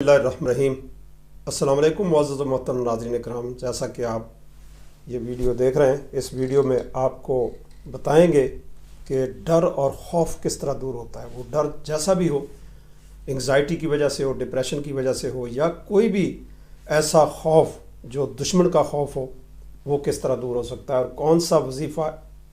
बिस्मिल्लाहिर्रहमानिर्रहीम। अस्सलाम वालेकुम मुअज़्ज़ज़ व मोहतरम नाज़रीन इकराम, जैसा कि आप ये वीडियो देख रहे हैं, इस वीडियो में आपको बताएंगे कि डर और ख़ौफ किस तरह दूर होता है। वो डर जैसा भी हो, एंग्ज़ाइटी की वजह से हो, डिप्रेशन की वजह से हो, या कोई भी ऐसा खौफ जो दुश्मन का खौफ हो, वो किस तरह दूर हो सकता है और कौन सा वजीफ़ा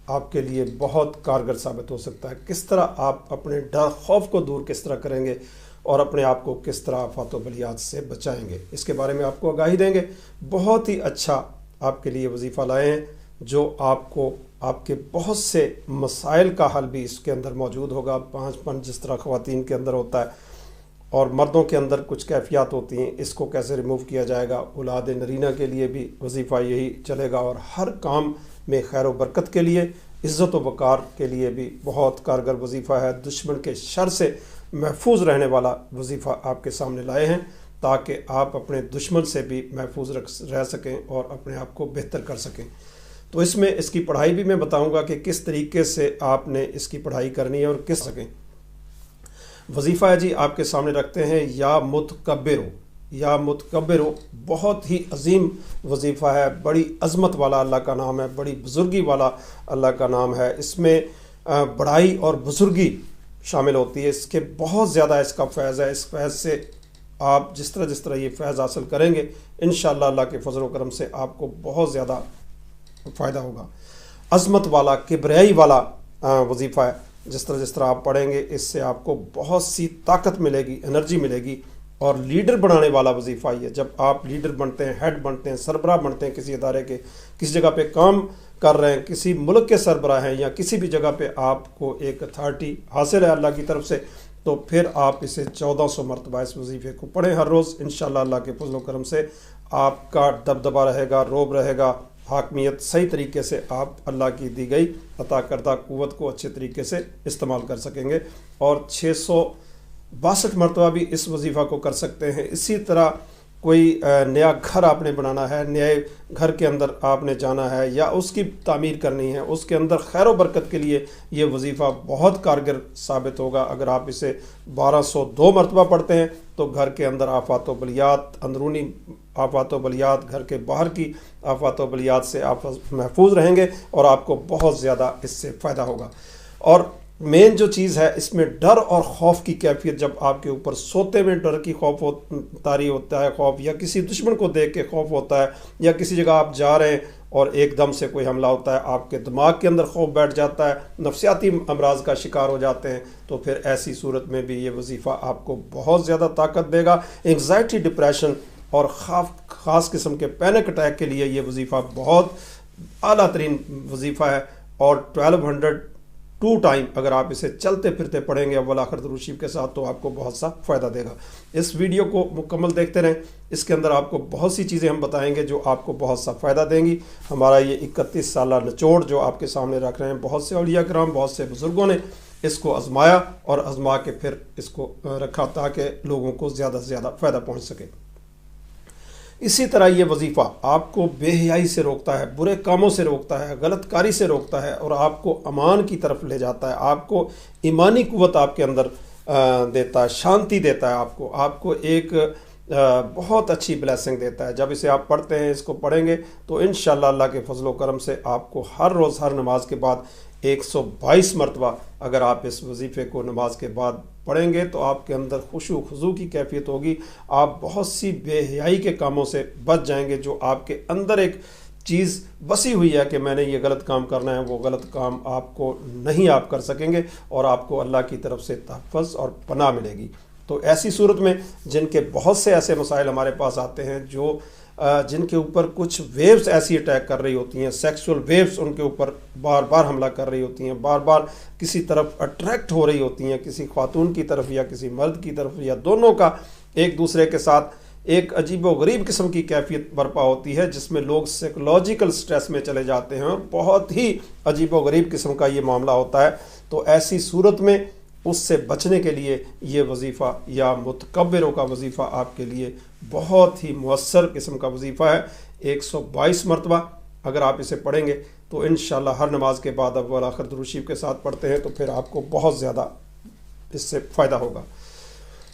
आपके लिए बहुत कारगर साबित हो सकता है। किस तरह आप अपने डर खौफ को दूर किस तरह करेंगे और अपने आप को किस तरह आफात व बलियात से बचाएंगे, इसके बारे में आपको आगाही देंगे। बहुत ही अच्छा आपके लिए वजीफ़ा लाए हैं जो आपको आपके बहुत से मसाइल का हल भी इसके अंदर मौजूद होगा। 5 पन जिस तरह ख़वातीन के अंदर होता है और मर्दों के अंदर कुछ कैफियत होती हैं, इसको कैसे रिमूव किया जाएगा। औलाद नरीना के लिए भी वजीफ़ा यही चलेगा और हर काम में खैर व बरकत के लिए, इज़्ज़त व वक़ार के लिए भी बहुत कारगर वजीफ़ा है। दुश्मन के शर से महफूज रहने वाला वजीफ़ा आपके सामने लाए हैं ताकि आप अपने दुश्मन से भी महफूज रह सकें और अपने आप को बेहतर कर सकें। तो इसमें इसकी पढ़ाई भी मैं बताऊंगा कि किस तरीके से आपने इसकी पढ़ाई करनी है और किस सकें। वजीफ़ा है जी, आपके सामने रखते हैं या मुतकब्बिरो। या मुतकब्बिरो बहुत ही अजीम वजीफ़ा है, बड़ी अज़मत वाला अल्लाह का नाम है, बड़ी बुज़ुर्गी वाला अल्लाह का नाम है। इसमें बड़ाई और बुज़ुर्गी शामिल होती है। इसके बहुत ज़्यादा इसका फैज़ है। इस फैज़ से आप जिस तरह ये फैज़ हासिल करेंगे, इंशाअल्लाह अल्लाह के फजल व करम से आपको बहुत ज़्यादा फ़ायदा होगा। अज़मत वाला, किबरियाई वाला वजीफ़ा है। जिस तरह आप पढ़ेंगे, इससे आपको बहुत सी ताकत मिलेगी, एनर्जी मिलेगी और लीडर बनाने वाला वजीफ़ा ये। जब आप लीडर बनते हैं, हेड बनते हैं, सरबराह बनते हैं किसी इदारे के, किसी जगह पे काम कर रहे हैं, किसी मुल्क के सरबराह हैं या किसी भी जगह पे आपको एक अथॉरिटी हासिल है अल्लाह की तरफ से, तो फिर आप इसे 1400 मरतबा इस वजीफ़े को पढ़ें हर रोज़। इंशाअल्लाह अल्लाह के फजल व करम से आपका दबदबा रहेगा, रोब रहेगा, हाकमियत सही तरीके से आप अल्लाह की दी गई अता करदा क़ुव्वत को अच्छे तरीके से इस्तेमाल कर सकेंगे। और 662 मरतबा भी इस वजीफ़ा को कर सकते हैं। इसी तरह कोई नया घर आपने बनाना है, नए घर के अंदर आपने जाना है या उसकी तामीर करनी है, उसके अंदर खैर व बरकत के लिए ये वजीफ़ा बहुत कारगर साबित होगा। अगर आप इसे 1202 मरतबा पढ़ते हैं तो घर के अंदर आफात व बलियात, अंदरूनी आफात व बलियात, घर के बाहर की आफात व बलियात से आप महफूज रहेंगे और आपको बहुत ज़्यादा इससे फ़ायदा होगा। और मेन जो चीज़ है इसमें डर और खौफ की कैफियत, जब आपके ऊपर सोते में डर की खौफ तारी होता है, खौफ, या किसी दुश्मन को देख के खौफ होता है, या किसी जगह आप जा रहे हैं और एकदम से कोई हमला होता है, आपके दिमाग के अंदर खौफ बैठ जाता है, नफसियाती अमराज का शिकार हो जाते हैं, तो फिर ऐसी सूरत में भी ये वजीफ़ा आपको बहुत ज़्यादा ताकत देगा। एंग्ज़ाइटी, डिप्रेशन और ख़ास किस्म के पैनिक अटैक के लिए ये वजीफ़ा बहुत आला तरीन वजीफ़ा है। और 1202 टाइम अगर आप इसे चलते फिरते पढ़ेंगे अव्वल आखिर दुरूद शरीफ के साथ, तो आपको बहुत सा फ़ायदा देगा। इस वीडियो को मुकम्मल देखते रहें, इसके अंदर आपको बहुत सी चीज़ें हम बताएंगे जो आपको बहुत सा फ़ायदा देंगी। हमारा ये 31 साला निचोड़ जो आपके सामने रख रहे हैं, बहुत से औलिया कराम, बहुत से बुज़ुर्गों ने इसको आजमाया और आजमा के फिर इसको रखा ताकि लोगों को ज़्यादा से ज़्यादा फ़ायदा पहुँच सके। इसी तरह ये वजीफ़ा आपको बेहयाई से रोकता है, बुरे कामों से रोकता है, गलतकारी से रोकता है और आपको अमान की तरफ ले जाता है। आपको ईमानी कुव्वत आपके अंदर देता है, शांति देता है, आपको एक बहुत अच्छी ब्लेसिंग देता है। जब इसे आप पढ़ते हैं, इसको पढ़ेंगे तो इंशाअल्लाह अल्लाह के फजल व करम से आपको हर रोज़ हर नमाज के बाद 122 मरतबा अगर आप इस वजीफ़े को नमाज के बाद पढ़ेंगे तो आपके अंदर खुशू खुजू की कैफियत होगी। आप बहुत सी बेहयाई के कामों से बच जाएंगे। जो आपके अंदर एक चीज़ बसी हुई है कि मैंने ये गलत काम करना है, वो गलत काम आपको नहीं आप कर सकेंगे और आपको अल्लाह की तरफ से तहफ़्फ़ुज़ और पनाह मिलेगी। तो ऐसी सूरत में जिनके बहुत से ऐसे मसाइल हमारे पास आते हैं, जो जिनके ऊपर कुछ वेव्स ऐसी अटैक कर रही होती हैं, सेक्सुअल वेव्स उनके ऊपर बार बार हमला कर रही होती हैं, बार बार किसी तरफ अट्रैक्ट हो रही होती हैं, किसी खातून की तरफ या किसी मर्द की तरफ, या दोनों का एक दूसरे के साथ एक अजीब व गरीब किस्म की कैफियत बर्पा होती है जिसमें लोग साइकोलॉजिकल स्ट्रेस में चले जाते हैं और बहुत ही अजीब व गरीब किस्म का ये मामला होता है। तो ऐसी सूरत में उससे बचने के लिए ये वजीफ़ा या मुतकब्बिरों का वजीफ़ा आपके लिए बहुत ही मुअस्सर किस्म का वजीफ़ा है। 122 मरतबा अगर आप इसे पढ़ेंगे तो इंशाअल्लाह हर नमाज के बाद अव्वल आखिर दुरूद शरीफ के साथ पढ़ते हैं तो फिर आपको बहुत ज़्यादा इससे फ़ायदा होगा।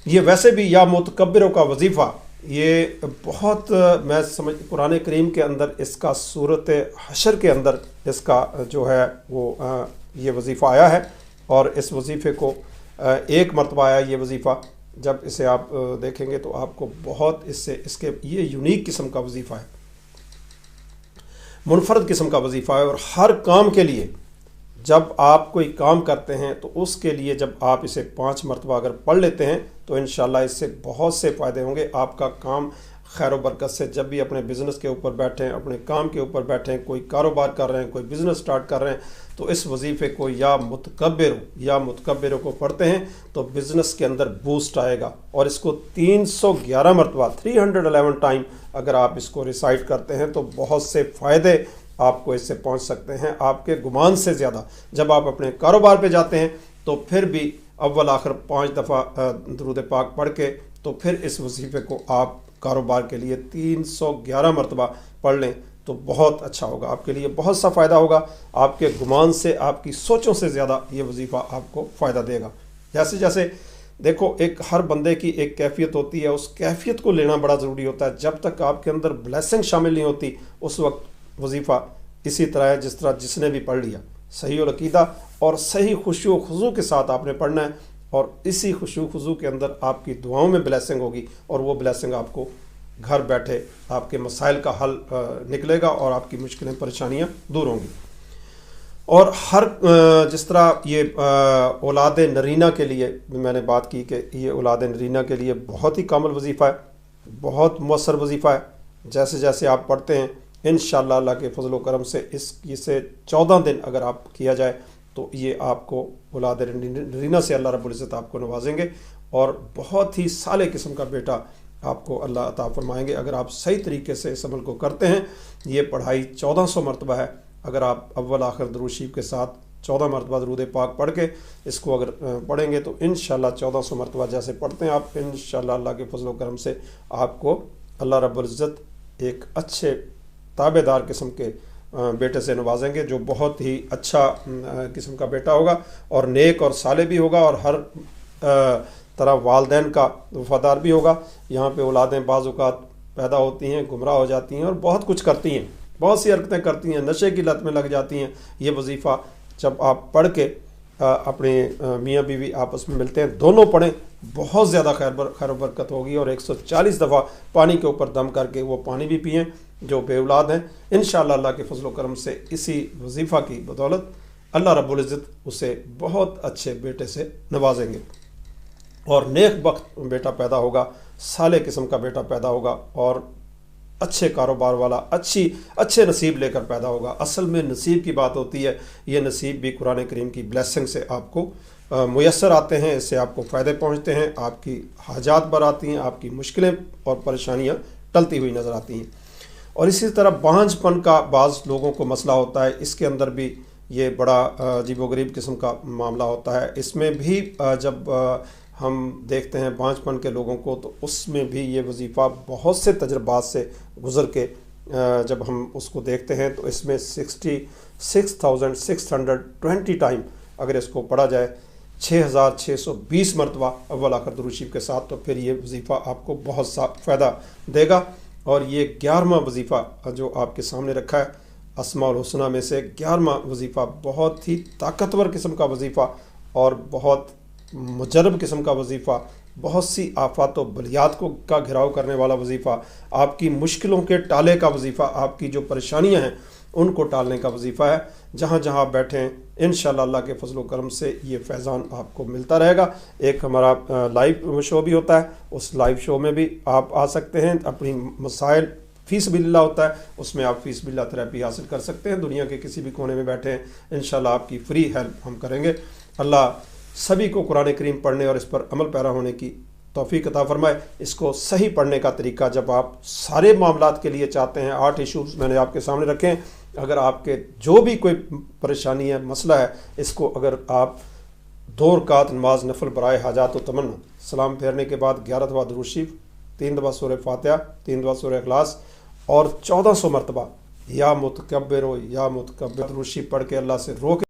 یہ ویسے بھی یا متکبروں کا وظیفہ یہ بہت میں سمجھ قرآن کریم کے اندر اس کا صورت حشر کے اندر اس کا جو ہے وہ یہ وظیفہ آیا ہے، اور اس وظیفے کو ایک مرتبہ آیا یہ وظیفہ۔ جب اسے آپ دیکھیں گے تو آپ کو بہت اس کے یہ یونیک قسم کا وظیفہ ہے، منفرد قسم کا وظیفہ ہے، اور ہر کام کے لیے جب آپ کوئی کام کرتے ہیں تو اس کے لیے جب آپ اسے 5 مرتبہ اگر پڑھ لیتے ہیں تو انشاءاللہ اس سے بہت سے فائدے ہوں گے۔ آپ کا کام خیر و برکت سے، جب بھی اپنے بزنس کے اوپر بیٹھیں، اپنے کام کے اوپر بیٹھیں، کوئی کاروبار کر رہے ہیں، کوئی بزنس سٹارٹ کر رہے ہیں، تو اس وظیفے کو یا متکبروں کو پڑھتے ہیں تو بزنس کے اندر بوسٹ آئے گا۔ اور اس کو 311 مرتبہ 311 ٹائم اگر آپ اس کو ریسائٹ کرتے ہیں تو بہت سے فائدے آپ کو اس سے پہنچ سکتے ہیں، آپ کے گمان سے زیادہ۔ جب آپ اپنے کاروبار پہ جاتے ہیں تو پھر بھی اول آخر 5 دفعہ درود پاک پڑھ کے تو پھر اس وظیفے کو آپ کاروبار کے لیے 311 مرتبہ پڑھ لیں تو بہت اچھا ہوگا، آپ کے لیے بہت سا فائدہ ہوگا۔ آپ کے گمان سے، آپ کی سوچوں سے زیادہ یہ وظیفہ آپ کو فائدہ دے گا۔ جیسے دیکھو، ایک ہر بندے کی ایک کیفیت ہوتی ہے، اس کیفیت کو لینا بڑا ضروری ہوتا ہے۔ جب تک آپ کے اندر بلیسنگ شامل نہیں ہوتی اس وقت وظیفہ اسی طرح ہے جس طرح جس نے بھی پڑھ لیا، صحیح العقیدہ اور صحیح خشوع و خضوع کے ساتھ آپ نے پڑھنا ہے، اور اسی خشوع و خضوع کے اندر آپ کی دعاؤں میں بلیسنگ ہوگی، اور وہ بلیسنگ آپ کو گھر بیٹھے آپ کے مسائل کا حل نکلے گا اور آپ کی مشکلیں پریشانیاں دور ہوں گی۔ اور ہر جس طرح یہ اولاد نرینہ کے لیے میں نے بات کی کہ یہ اولاد نرینہ کے لیے بہت ہی کامل وظیفہ ہے، بہت مؤثر وظیفہ ہے۔ جیسے جیسے آپ پڑھتے ہیں انشاءاللہ اللہ کے فضل و کرم سے اسے 14 دن اگر آپ کیا جائے تو یہ آپ کو اولاد نرینہ سے اللہ رب العزت آپ کو نوازیں گے، اور بہت ہی صالح قسم کا بیٹا آپ کو اللہ عطا فرمائیں گے اگر آپ صحیح طریقے سے اس عمل کو کرتے ہیں۔ یہ پڑھائی 1400 مرتبہ ہے، اگر آپ اول آخر درود شریف کے ساتھ 14 مرتبہ درود پاک پڑھ کے اس کو اگر پڑھیں گے تو انشاءاللہ 1400 مرتبہ جیسے پڑھتے ہیں آپ، انشاءاللہ اللہ کے فضل و کرم سے آپ کو اللہ رب العزت ایک اچھے تابع دار قسم کے بیٹے سے نوازیں گے، جو بہت ہی اچھا قسم کا بیٹا ہوگا اور نیک اور صالح بھی ہوگا، اور ہر طرح والدین کا وفادار بھی ہوگا۔ یہاں پہ اولادیں بعض اوقات پیدا ہوتی ہیں، گمراہ ہو جاتی ہیں اور بہت کچھ کرتی ہیں، بہت سی حرکتیں کرتی ہیں، نشے کی لت میں لگ جاتی ہیں۔ یہ وظیفہ جب آپ پڑھ کے اپنے میاں بیوی آپس میں ملتے ہیں، دونوں پڑھیں، بہت زیادہ خیر و برکت ہوگی، اور 140 دفعہ پانی کے اوپر دم کر کے وہ پانی بھی پئیں جو بے اولاد ہیں۔ انشاءاللہ اللہ کے فضل و کرم سے اسی وظیفہ کی بدولت اللہ رب العزت اسے بہت اچھے بیٹے سے نوازیں گے، اور نیک بخت بیٹا پیدا ہوگا، صالح قسم کا بیٹا پیدا ہوگا، اور اچھے کاروبار والا، اچھے نصیب لے کر پیدا ہوگا۔ اصل میں نصیب کی بات ہوتی ہے، یہ نصیب بھی قرآن کریم کی بلیسنگ سے آپ کو میسر آتے ہیں، اس سے آپ کو فائدے پہنچتے ہیں، آپ کی حاجات بر آتی ہیں، آپ کی مشکلیں اور پریشانیاں ٹلتی ہوئی نظر آتی ہیں۔ اور اسی طرح بانجھ پن کا بعض لوگوں کو مسئلہ ہوتا ہے، اس کے اندر بھی یہ بڑا عجیب و غریب قسم کا معاملہ ہوتا ہے۔ اس میں بھی جب ہم دیکھتے ہیں بانجھ پن کے لوگوں کو تو اس میں بھی یہ وظیفہ بہت سے تجربات سے گزر کے جب ہم اس کو دیکھتے ہیں تو اس میں 66,620 ٹائم اگر اس کو پڑھا جائے 6,620 مرتبہ اول آخر درود شریف کے ساتھ، تو پھر یہ وظیفہ آپ کو بہت سا فائدہ دے گا۔ اور یہ 11واں وظیفہ جو آپ کے سامنے رکھا ہے اسماء الحسنہ میں سے 11واں وظیفہ، بہت ہی طاقتور قسم کا وظیفہ اور بہت مجرب قسم کا وظیفہ، بہت سی آفات و بلیات کا گھراؤ کرنے والا وظیفہ، آپ کی مشکلوں کے ٹالے کا وظیفہ، آپ کی جو پریشانیاں ہیں ان کو ٹالنے کا وظیفہ ہے۔ جہاں جہاں آپ بیٹھیں انشاءاللہ اللہ کے فضل و کرم سے یہ فیضان آپ کو ملتا رہے گا۔ ایک ہمارا لائیو شو بھی ہوتا ہے، اس لائیو شو میں بھی آپ آ سکتے ہیں، اپنی مسائل فی سبیل اللہ ہوتا ہے، اس میں آپ فی سبیل اللہ تھراپی حاصل کر سکتے ہیں۔ دنیا کے کسی بھی کونے میں بیٹھے ہیں انشاءاللہ آپ کی فری ہیلپ ہم کریں گے۔ اللہ سبھی کو قرآن کریم پڑھنے اور اس پر عمل پیرا ہونے کی توفیق عطا فرمائے۔ اس کو صحیح پڑھنے کا طریقہ جب آپ سارے معاملات کے لیے چاہتے ہیں، 8 ایشوز میں نے آپ کے سامنے رکھے ہیں، اگر آپ کے جو بھی کوئی پریشانی ہے، مسئلہ ہے، اس کو اگر آپ 2 رکعت نماز نفل برائے حاجات و تمنا، سلام پھیرنے کے بعد 11 دفعہ درود شریف، 3 دفعہ سورہ فاتحہ، 3 دفعہ سورہ اخلاص اور 1400 مرتبہ یا متکبر درود شریف پڑھ کے اللہ سے رو کے